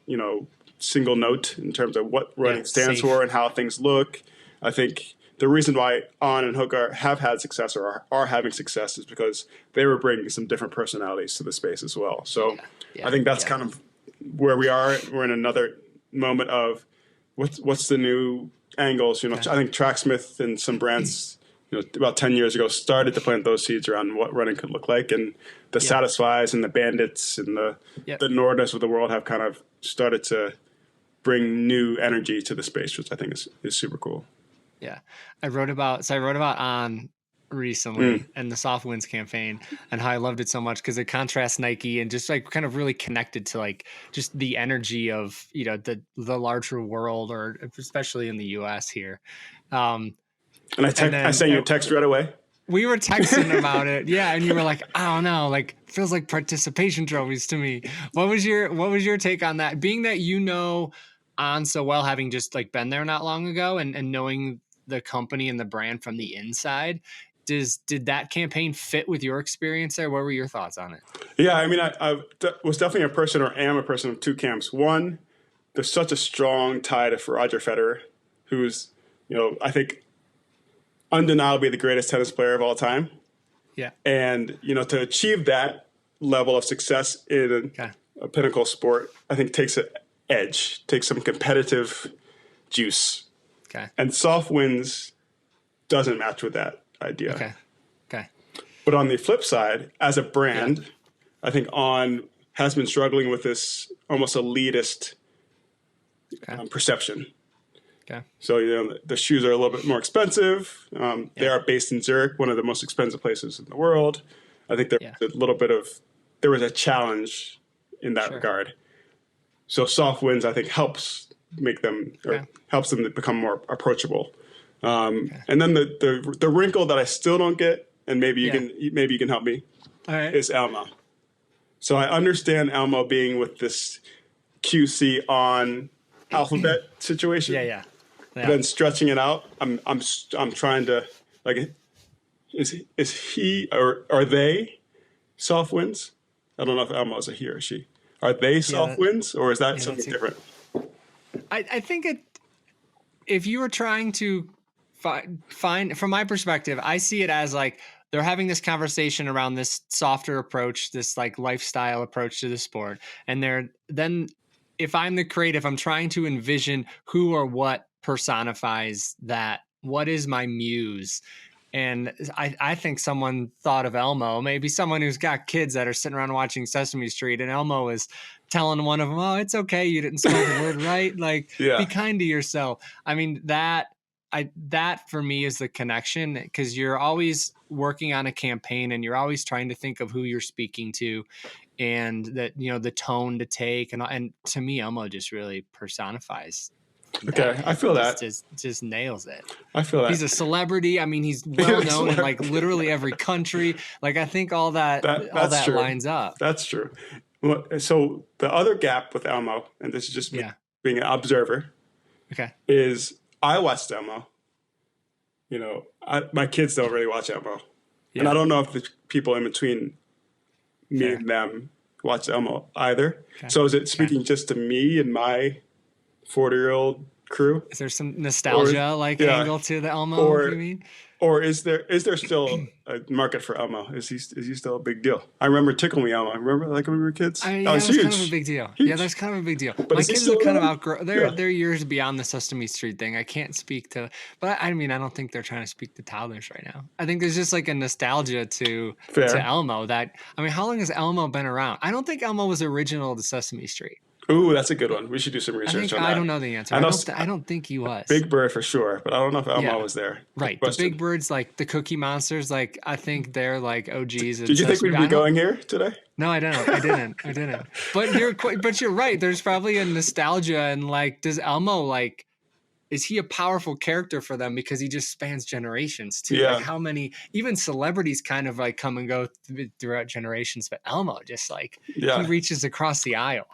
single note in terms of what running stands Safe. for and how things look. I think the reason why On and Hook have had success or are having success is because they were bringing some different personalities to the space as well. So I think that's kind of where we are. We're in another moment of what's the new angles. I think Tracksmith and some brands, about 10 years ago started to plant those seeds around what running could look like, and the Satisfies and the Bandits and the Nordas of the world have kind of started to bring new energy to the space, which I think is super cool. Yeah. I wrote about On recently and the Soft Winds campaign and how I loved it so much because it contrasts Nike and just like kind of really connected to like just the energy of, the larger world, or especially in the US here. And I sent you a text right away. We were texting about it. Yeah. And you were like, I don't know, like feels like participation trophies to me. What was your take on that? Being that On so well, having just like been there not long ago and knowing the company and the brand from the inside, did that campaign fit with your experience there? What were your thoughts on it? Yeah, I mean, I was definitely a person, or am a person, of two camps. One, there's such a strong tie to Roger Federer, who's, I think undeniably the greatest tennis player of all time. Yeah. And, to achieve that level of success in a pinnacle sport, I think takes an edge, takes some competitive juice. Okay. And Soft Winds doesn't match with that idea. Okay. But on the flip side, as a brand, I think On has been struggling with this almost elitist perception. Okay. So, the shoes are a little bit more expensive. They are based in Zurich, one of the most expensive places in the world. I think there was a challenge in that regard. So Soft Winds, I think, helps make them, helps them to become more approachable. And then the wrinkle that I still don't get, and maybe you can help me, is Elmo. So I understand Elmo being with this QC On alphabet situation. Yeah. But then stretching it out, I'm trying to, like, is he, or are they Soft Winds? I don't know if Elmo is a he or she. Are they Soft Winds, or is that something different? I think if you were trying to find, from my perspective, I see it as like they're having this conversation around this softer approach, this like lifestyle approach to the sport. And then if I'm the creative, I'm trying to envision who or what personifies that. What is my muse? And I think someone thought of Elmo, maybe someone who's got kids that are sitting around watching Sesame Street, and Elmo is telling one of them, "Oh, it's okay, you didn't spell the word right. Like, be kind to yourself." I mean, that for me is the connection, because you're always working on a campaign and you're always trying to think of who you're speaking to, and that the tone to take, and to me, Elmo just really personifies. Okay, I feel that. Just nails it. I feel that. He's a celebrity. I mean, he's well known in like literally every country. Like, I think all that lines up. That's true. So the other gap with Elmo, and this is just me being an observer, is I watched Elmo. My kids don't really watch Elmo. And I don't know if the people in between me and them watch Elmo either. So is it speaking just to me and my 40-year-old crew? Is there some nostalgia angle to the Elmo? You mean? Or is there still a market for Elmo? Is he still a big deal? I remember Tickle Me Elmo. Remember, like when we were kids? Yeah, That was that's huge. kind of a big deal. Huge. Yeah, that's kind of a big deal. But My is he kids still have kind of around? outgrown. Yeah. They're years beyond the Sesame Street thing. I can't speak to, but I mean, I don't think they're trying to speak to toddlers right now. I think there's just like a nostalgia to Fair. Elmo. That I mean, how long has Elmo been around? I don't think Elmo was original to Sesame Street. Ooh, that's a good one. We should do some research on that. I don't know the answer. I don't think he was. Big Bird for sure, but I don't know if Elmo was there. Right. The Big Birds, like the Cookie Monsters, like I think they're like OGs. Did you think we'd be going here today? No, I didn't. But you're right. There's probably a nostalgia and like, does Elmo like, is he a powerful character for them because he just spans generations too? Yeah. Like how many, even celebrities kind of like come and go throughout generations, but Elmo just like, he reaches across the aisle.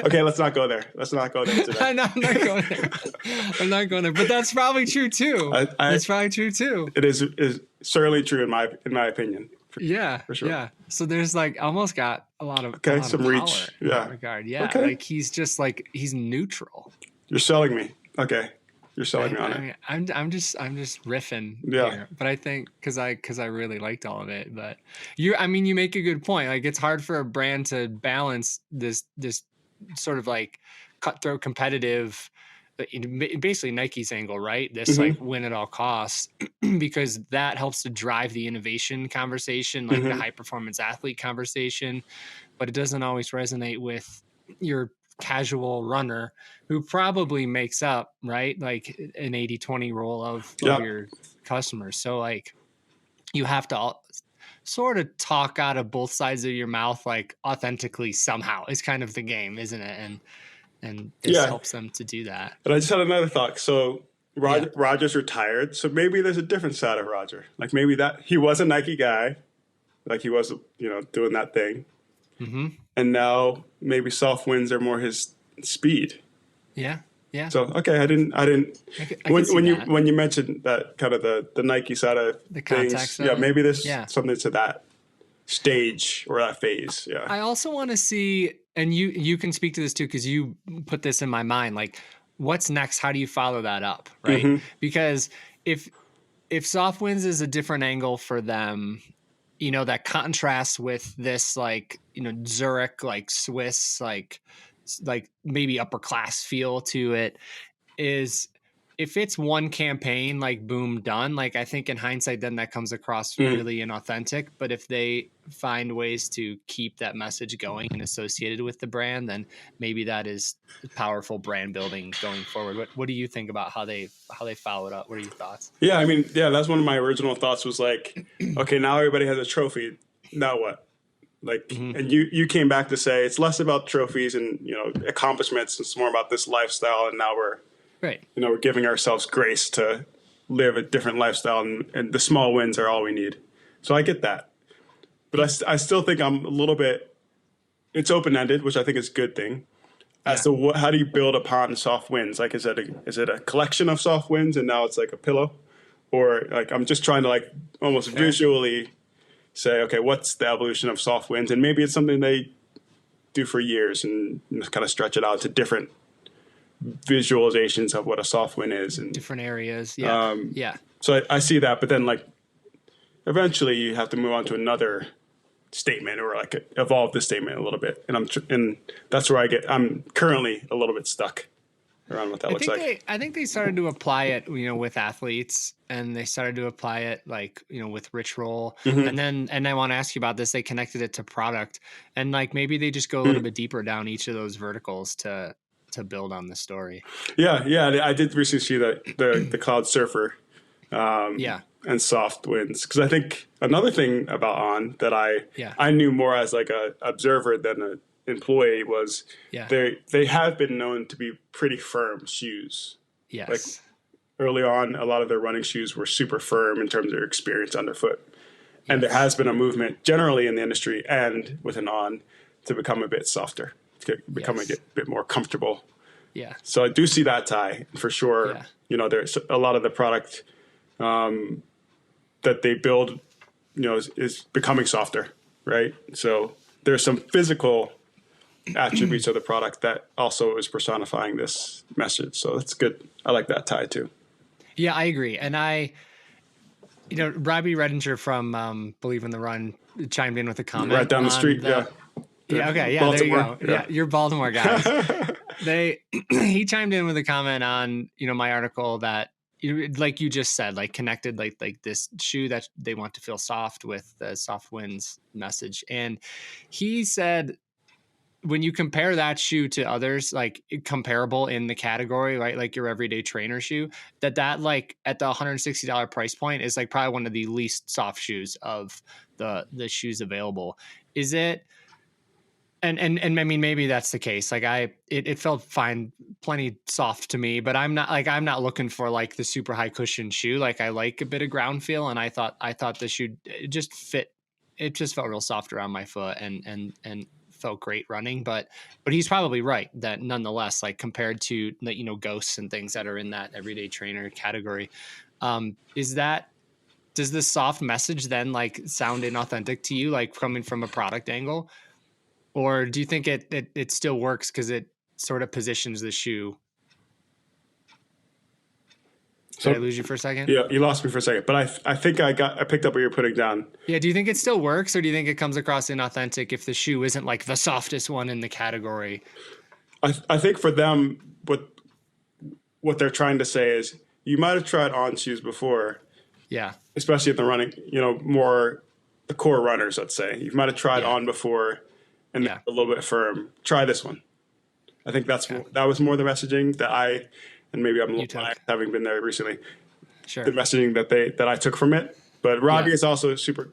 Okay, let's not go there. Let's not go there today. I'm not going there. I'm not going there. But that's probably true too. That's probably true too. It is certainly true in my opinion. For sure. Yeah. So there's like almost got a lot of some power reach. In that regard. Yeah. Okay. Like he's just like he's neutral. You're selling me. Okay. You're selling me on it. I'm just riffing here, but I think because I really liked all of it. But you make a good point. Like it's hard for a brand to balance this sort of like cutthroat competitive, basically Nike's angle, right? This like win at all costs, because that helps to drive the innovation conversation, like the high performance athlete conversation, but it doesn't always resonate with your casual runner who probably makes up, right, like an 80-20 rule of your customers. So like you have to sort of talk out of both sides of your mouth, like authentically somehow is kind of the game, isn't it? And this helps them to do that. But I just had another thought. So Roger's retired, so maybe there's a different side of Roger. Like maybe that he was a Nike guy, like he was, doing that thing. Mm-hmm. And now maybe soft winds are more his speed. Yeah. Yeah. So okay, I didn't. When you mentioned that kind of the Nike side of the things, maybe there's something to that stage or that phase. Yeah. I also want to see, and you can speak to this too because you put this in my mind. Like, what's next? How do you follow that up? Right? Mm-hmm. Because if soft winds is a different angle for them, that contrasts with this, like, Zurich, like Swiss, like maybe upper class feel to it, is if it's one campaign, like boom, done. Like I think in hindsight, then that comes across really inauthentic. But if they find ways to keep that message going and associated with the brand, then maybe that is powerful brand building going forward. What do you think about how they follow it up? What are your thoughts? Yeah, I mean, that's one of my original thoughts was like, okay, now everybody has a trophy. Now what? Like, and you came back to say it's less about trophies and accomplishments. It's more about this lifestyle, and now we're we're giving ourselves grace to live a different lifestyle, and the small wins are all we need. So I get that, but I still think I'm a little bit. It's open ended, which I think is a good thing. As to how do you build upon soft wins? Like, is it a collection of soft wins, and now it's like a pillow, or like I'm just trying to like almost visually say, okay, what's the evolution of soft wins? And maybe it's something they do for years and kind of stretch it out to different visualizations of what a soft win is. And different areas. So I see that, but then like eventually you have to move on to another statement or like evolve the statement a little bit. And that's where I'm currently a little bit stuck around what that looks like. I think they started to apply it, with athletes, and they started to apply it like, with Rich Roll. Mm-hmm. And I want to ask you about this. They connected it to product, and like, maybe they just go a little bit deeper down each of those verticals to build on the story. Yeah. I did recently see the Cloud Surfer, and soft winds. Cause I think another thing about On that I knew more as like a observer than a employee was they have been known to be pretty firm shoes. Yes. Like early on, a lot of their running shoes were super firm in terms of their experience underfoot. And there has been a movement generally in the industry and within On to become a bit softer, to become a bit more comfortable. Yeah. So I do see that tie for sure. Yeah. There's a lot of the product that they build, is becoming softer, right? So there's some physical attributes of the product that also is personifying this message. So that's good. I like that tie too. Yeah, I agree. And Robbie Redinger from Believe in the Run chimed in with a Right comment down the on street. Yeah. yeah, okay, yeah, there you Baltimore. go. Yeah, you're Baltimore guys. He chimed in with a comment on, my article that like you just said, like connected like this shoe that they want to feel soft with the soft winds message. And he said when you compare that shoe to others like comparable in the category, right, like your everyday trainer shoe, that like at the $160 price point is like probably one of the least soft shoes of the shoes available. Is it? And I mean maybe that's the case. Like it felt fine, plenty soft to me, but I'm not looking for like the super high cushion shoe. Like I like a bit of ground feel, and I thought the shoe it just fit. It just felt real soft around my foot and felt great running. But he's probably right that nonetheless, like compared to ghosts and things that are in that everyday trainer category, is that does this soft message then like sound inauthentic to you, like coming from a product angle? Or do you think it still works because it sort of positions the shoe? Did I lose you for a second? Yeah, you lost me for a second, but I think I picked up what you're putting down. Yeah. Do you think it still works, or do you think it comes across inauthentic if the shoe isn't like the softest one in the category? I think for them, what they're trying to say is you might have tried On shoes before, Yeah. especially if they're running, more the core runners. Let's say you might have tried On before, and a little bit firm. Try this one. I think that was more the messaging that and maybe I'm a little biased having been there recently. Sure. The messaging that I took from it, but Robbie is also super,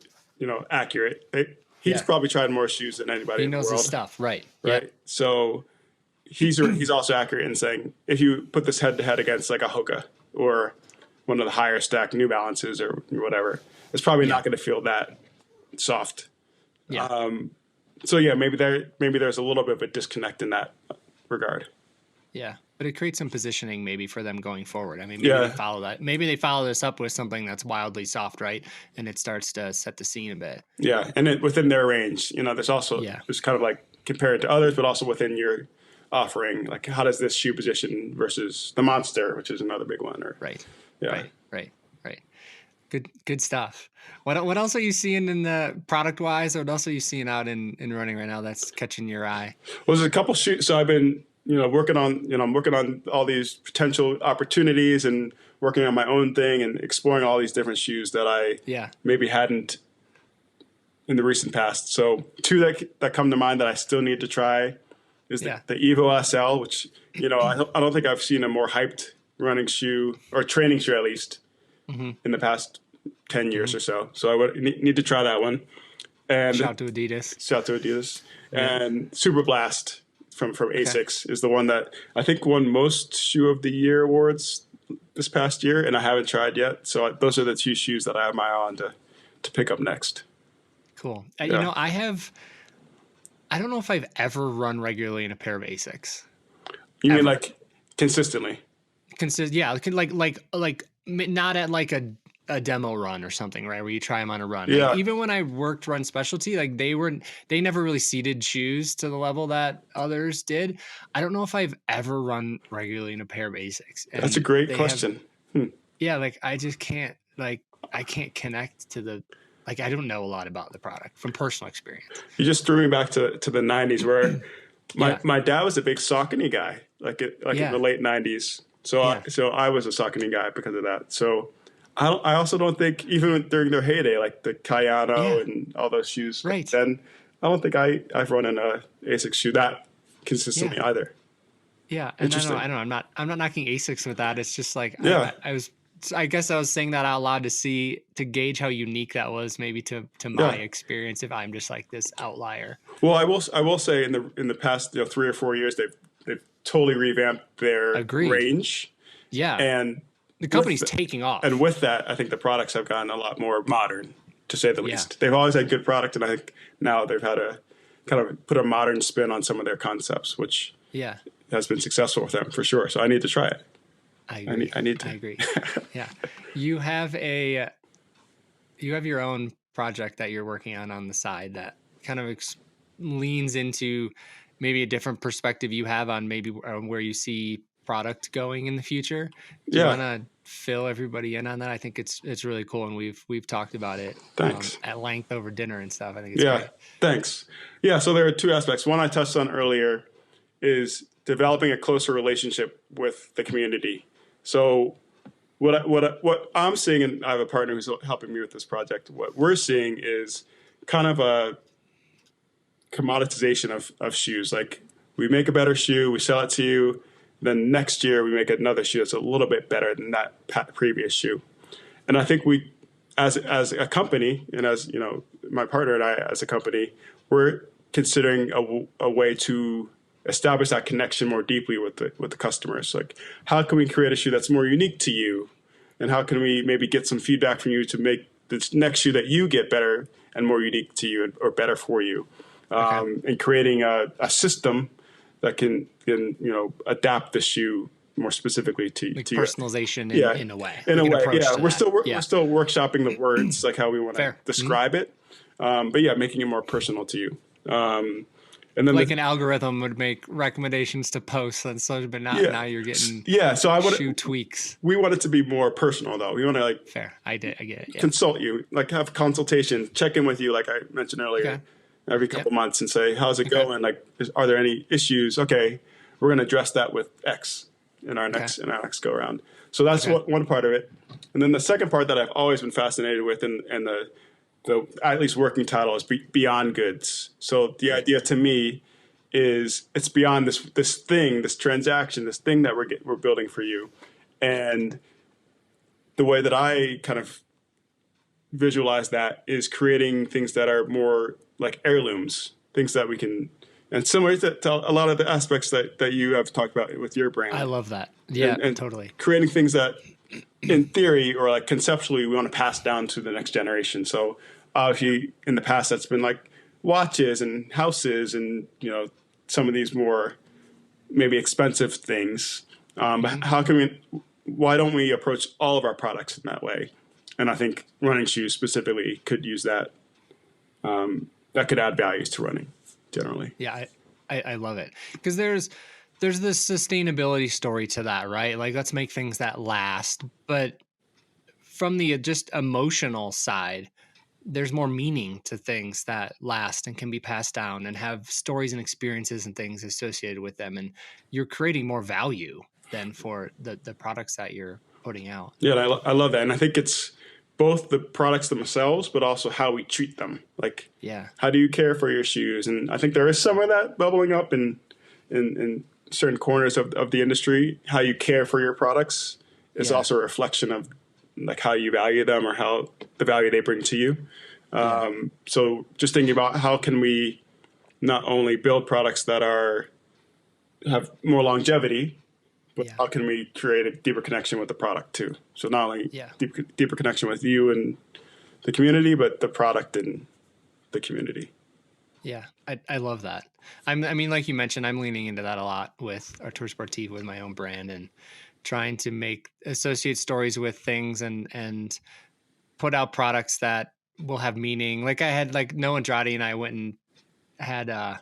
accurate. He's probably tried more shoes than anybody. He knows in the world, his stuff, right? right? Yep. So he's also accurate in saying if you put this head to head against like a Hoka or one of the higher stacked New Balances or whatever, it's probably not going to feel that soft. Yeah. So yeah, maybe there's a little bit of a disconnect in that regard. Yeah. But it creates some positioning maybe for them going forward. I mean, maybe they follow that. Maybe they follow this up with something that's wildly soft, right? And it starts to set the scene a bit. Yeah, and within their range, there's also there's kind of like compared to others, but also within your offering, like how does this shoe position versus the Monster, which is another big one, or right. Yeah. Right. Good stuff. What else are you seeing in the product wise, or what else are you seeing out in running right now that's catching your eye? Well, there's a couple shoes. So I've been, working on all these potential opportunities and working on my own thing and exploring all these different shoes that I maybe hadn't in the recent past. So two that come to mind that I still need to try is the Evo SL, which, I don't think I've seen a more hyped running shoe or training shoe at least in the past 10 years or so. So I would need to try that one. And shout to Adidas. Yeah. And Super Blast from ASICS is the one that I think won most Shoe of the Year awards this past year, and I haven't tried yet. So those are the two shoes that I have my eye on to pick up next. Cool. I don't know if I've ever run regularly in a pair of ASICs. You mean like consistently? Yeah, like not at like a demo run or something, right? Where you try them on a run. Yeah. Like, even when I worked Run Specialty, like they never really seeded shoes to the level that others did. I don't know if I've ever run regularly in a pair of ASICs. And that's a great question. Yeah, like I just can't I can't connect to the I don't know a lot about the product from personal experience. You just threw me back to the 90s where my dad was a big Saucony guy, in the late 90s. So I was a Saucony guy because of that. So I also don't think even during their heyday, like the Cayano and all those shoes, then I don't think I've run in a ASICS shoe that consistently either. Yeah, and I don't know. I'm not knocking ASICS with that. It's just like I guess I was saying that out loud to gauge how unique that was, maybe to my experience. If I'm just like this outlier. Well, I will say in the past 3 or 4 years they've totally revamped their range. Yeah, and the company's taking off. And with that, I think the products have gotten a lot more modern, to say the least. They've always had good product, and I think now they've had to kind of put a modern spin on some of their concepts, which has been successful with them for sure. So I need to try it. I agree. I need to. I agree. Yeah, you have your own project that you're working on the side that kind of leans into maybe a different perspective you have on maybe where you see product going in the future. Do you want to fill everybody in on that? I think it's really cool, and we've talked about it at length over dinner and stuff. I think it's great. Thanks. Yeah, so there are two aspects. One I touched on earlier is developing a closer relationship with the community. So what I'm seeing, and I have a partner who's helping me with this project, what we're seeing is kind of a commoditization of shoes. Like, we make a better shoe, we sell it to you, then next year we make another shoe that's a little bit better than that previous shoe. And I think we, as a company, and as you know, my partner and I as a company, we're considering a way to establish that connection more deeply with the customers. Like, how can we create a shoe that's more unique to you, and how can we maybe get some feedback from you to make this next shoe that you get better and more unique to you, or better for you, and creating a system that can adapt the shoe more specifically to personalization in a way. In a way, yeah. We're still workshopping the words, like how we want to describe it, but making it more personal to you. And then an algorithm would make recommendations to posts and so, but now you're getting shoe tweaks. We want it to be more personal, though. We want to I get it. Yeah. Consult you, have consultation, check in with you, like I mentioned earlier, every couple months, and say, how's it going? Like, are there any issues? Okay, we're going to address that with X in our next go around. So that's one part of it. And then the second part that I've always been fascinated with, and the at least working title, is beyond goods. So the idea to me is it's beyond this transaction, this thing that we're building for you. And the way that I kind of visualize that is creating things that are more like heirlooms, things that we can, and similar to a lot of the aspects that you have talked about with your brand. I love that. Yeah, and totally. Creating things that, in theory or like conceptually, we want to pass down to the next generation. So obviously in the past, that's been like watches and houses and, some of these more maybe expensive things. Why don't we approach all of our products in that way? And I think running shoes specifically could use that. That could add values to running generally. Yeah, I love it. Because there's this sustainability story to that, right? Like, let's make things that last. But from the just emotional side, there's more meaning to things that last and can be passed down and have stories and experiences and things associated with them. And you're creating more value than for the products that you're putting out. Yeah, I love that. And I think it's both the products themselves, but also how we treat them. Like, how do you care for your shoes? And I think there is some of that bubbling up in certain corners of the industry. How you care for your products is also a reflection of like how you value them or how the value they bring to you. So just thinking about how can we not only build products that have more longevity, but how can we create a deeper connection with the product too? So not only deeper connection with you and the community, but the product and the community. Yeah, I love that. I mean, like you mentioned, I'm leaning into that a lot with Artur Sportif, with my own brand, and trying to associate stories with things and put out products that will have meaning. Like, I had Noah Andrade and I went and had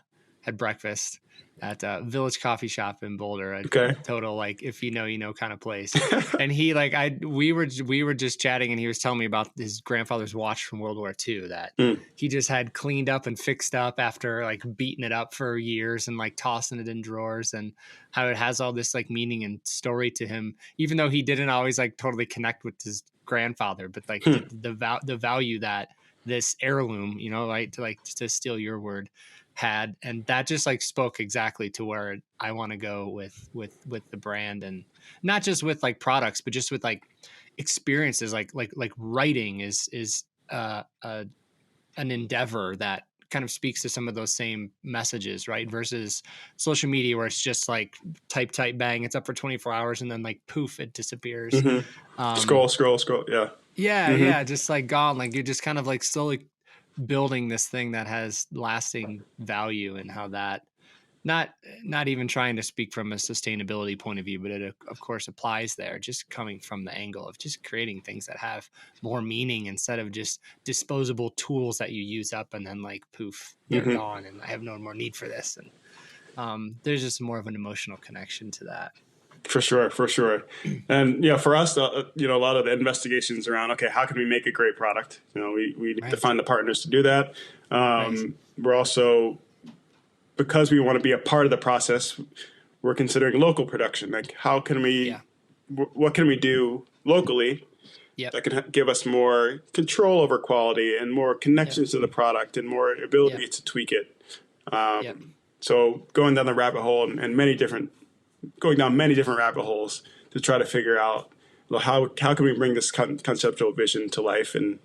breakfast at a Village Coffee Shop in Boulder, a total, if you know kind of place. And he we were just chatting, and he was telling me about his grandfather's watch from World War II that he just had cleaned up and fixed up after beating it up for years and tossing it in drawers, and how it has all this meaning and story to him, even though he didn't always totally connect with his grandfather, but the value that this heirloom, to steal your word, had. And that just spoke exactly to where I want to go with the brand, and not just with products, but just with experiences. Like writing is an endeavor that kind of speaks to some of those same messages, right? Versus social media, where it's just type, bang, it's up for 24 hours, and then poof, it disappears. Scroll. Yeah. Just gone. You're just kind of slowly building this thing that has lasting value, and how that not even trying to speak from a sustainability point of view, but it of course applies there, just coming from the angle of just creating things that have more meaning instead of just disposable tools that you use up and then poof, they're gone and I have no more need for this. And there's just more of an emotional connection to that. For sure, for sure. And for us, a lot of the investigations around, okay, how can we make a great product? We need to find the partners to do that. We're also, because we want to be a part of the process, we're considering local production. Like, how can we, what can we do locally that can give us more control over quality and more connections to the product and more ability to tweak it. So going down the rabbit hole and going down many different rabbit holes to try to figure out how can we bring this conceptual vision to life. And,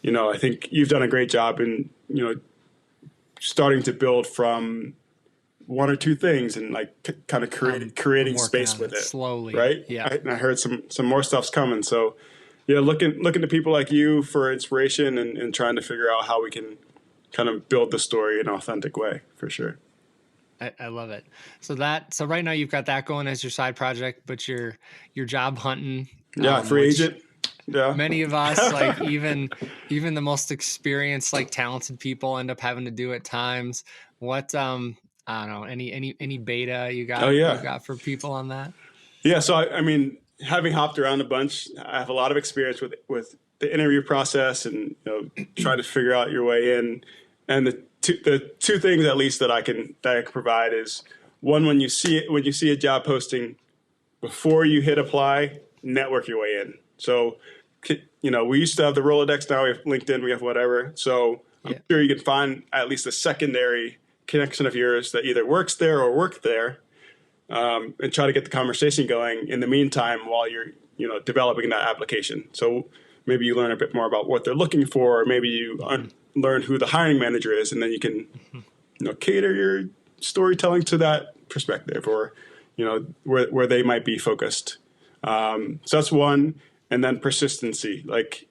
I think you've done a great job in, starting to build from one or two things and kind of creating space with it slowly. Right. Yeah. And I heard some more stuff's coming. So looking to people like you for inspiration and trying to figure out how we can kind of build the story in an authentic way, for sure. I love it. So right now you've got that going as your side project, but you're job hunting. Free agent. Yeah. Many of us, even the most experienced, talented people end up having to do at times. What, I don't know, any beta you got, you got for people on that? Yeah. So I mean, having hopped around a bunch, I have a lot of experience with the interview process and, trying to figure out your way in. And the two things at least that I can provide is one, when you see a job posting, before you hit apply, network your way in. So, we used to have the Rolodex, now we have LinkedIn, we have whatever. So I'm sure you can find at least a secondary connection of yours that either works there or worked there, and try to get the conversation going in the meantime while you're, developing that application. So maybe you learn a bit more about what they're looking for, or maybe you learn who the hiring manager is, and then you can, cater your storytelling to that perspective, or, where they might be focused. So that's one. And then persistency. Like,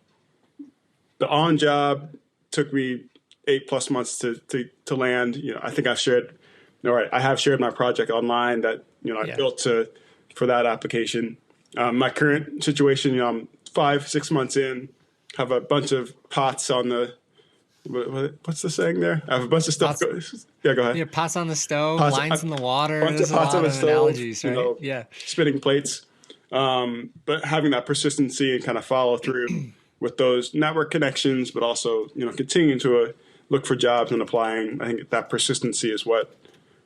the on job took me 8+ months to land. I think I have shared my project online that, I built for that application. My current situation, I'm 5-6 months in, have a bunch of pots on the, what's the saying there? I have a bunch of stuff. Go ahead. Yeah, pots on the stove, lines in the water. There's a lot of analogies, right? Spinning plates. But having that persistency and kind of follow through with those network connections, but also, continuing to look for jobs and applying. I think that persistency is what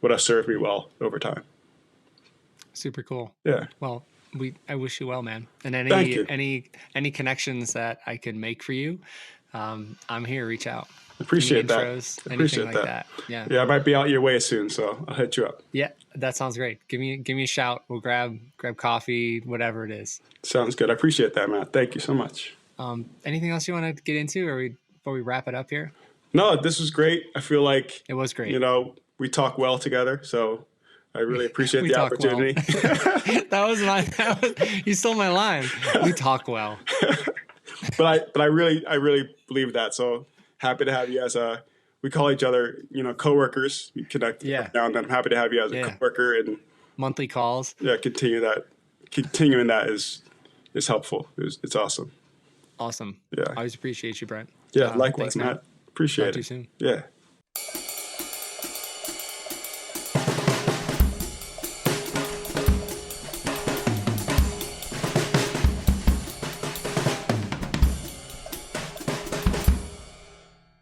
has served me well over time. Super cool. Yeah. Well, I wish you well, man. And Thank you. any connections that I can make for you, I'm here. Reach out. Appreciate that. Anything like that. Yeah. Yeah, I might be out your way soon, so I'll hit you up. Yeah, that sounds great. Give me a shout. We'll grab coffee, whatever it is. Sounds good. I appreciate that, Matt. Thank you so much. Anything else you want to get into, or before we wrap it up here? No, this was great. I feel like it was great. We talk well together, so I really appreciate the opportunity. Well. You stole my line. We talk well. But I really believe that. So happy to have you as we call each other, coworkers. We connect now and then. I'm happy to have you as a coworker, and monthly calls. Yeah, continuing that is helpful. It's awesome. Awesome. Yeah. I always appreciate you, Brent. Yeah, likewise, thanks, Matt. Appreciate it. Talk to you soon. Yeah.